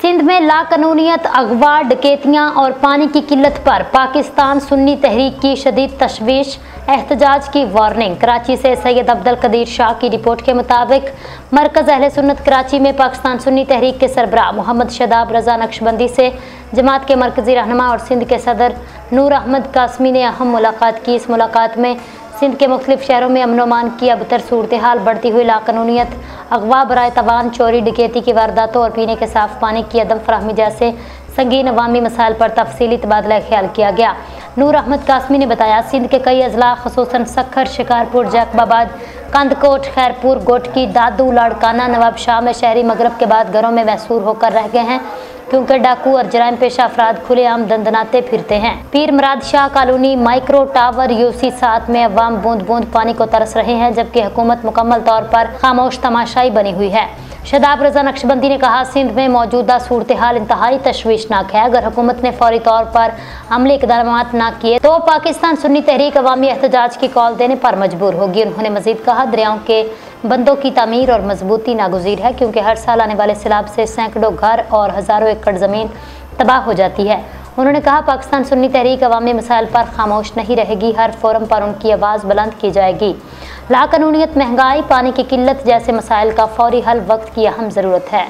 सिंध में लाकानूनियत, अगवा, डकैतियां और पानी की किल्लत पर पाकिस्तान सुन्नी तहरीक की शदीद तशवीश, एहतजाज की वार्निंग। कराची से सैयद अब्दुल कदीर शाह की रिपोर्ट के मुताबिक मरकज़ अहले सुन्नत कराची में पाकिस्तान सुन्नी तहरीक के सरबराह मोहम्मद शदाब रजा नक्शबंदी से जमात के मरकजी रहनुमा और सिंध के सदर नूर अहमद कासमी ने अहम मुलाकात की। इस मुलाकात में सिंध के मुख्तलिफ शहरों में अमन अमान की अबतर सूरत हाल, बढ़ती हुई लाकानूनियत, अगवा बराए तवान, चोरी डकैती की वारदातों और पीने के साफ पानी की अदम फराहमी जैसे संगीन अवामी मसाइल पर तफसीली तबादला ख्याल किया गया। नूर अहमद कासमी ने बताया, सिंध के कई अजला खसूसन सक्खर, शिकारपुर, जैकबाबाद, कंदकोट, खैरपुर, गोटकी, दादू, लाड़काना, नवाब शाह में शहरी मगरब के बाद घरों में महसूर होकर रह गए हैं, क्योंकि डाकू और जराइम पेशा अफराद खुलेआम दंदनाते फिरते हैं। Pir Murad Shah colony, micro tower, UC 7 में अवाम बूंद बूंद पानी को तरस रहे हैं, जबकि हुकूमत मुकम्मल तौर पर खामोश तमाशाई बनी हुई है। शदाब रजा नक्शबंदी ने कहा, सिंध में मौजूदा सूरत हाल इंतहाई तशवीशनाक है। अगर हुकूमत ने फौरी तौर पर अमली इक़दाम न किए तो पाकिस्तान सुन्नी तहरीक अवामी एहतजाज की कॉल देने पर मजबूर होगी। उन्होंने मजीद कहा, दरियाओं के बंदों की तामीर और मजबूती नागुज़ीर है, क्योंकि हर साल आने वाले सैलाब से सैकड़ों घर और हज़ारों एकड़ ज़मीन तबाह हो जाती है। उन्होंने कहा, पाकिस्तान सुन्नी तहरीक अवामी मसाइल पर खामोश नहीं रहेगी, हर फोरम पर उनकी आवाज़ बुलंद की जाएगी। लाकानूनियत, महंगाई, पानी की किल्लत जैसे मसाइल का फौरी हल वक्त की अहम ज़रूरत है।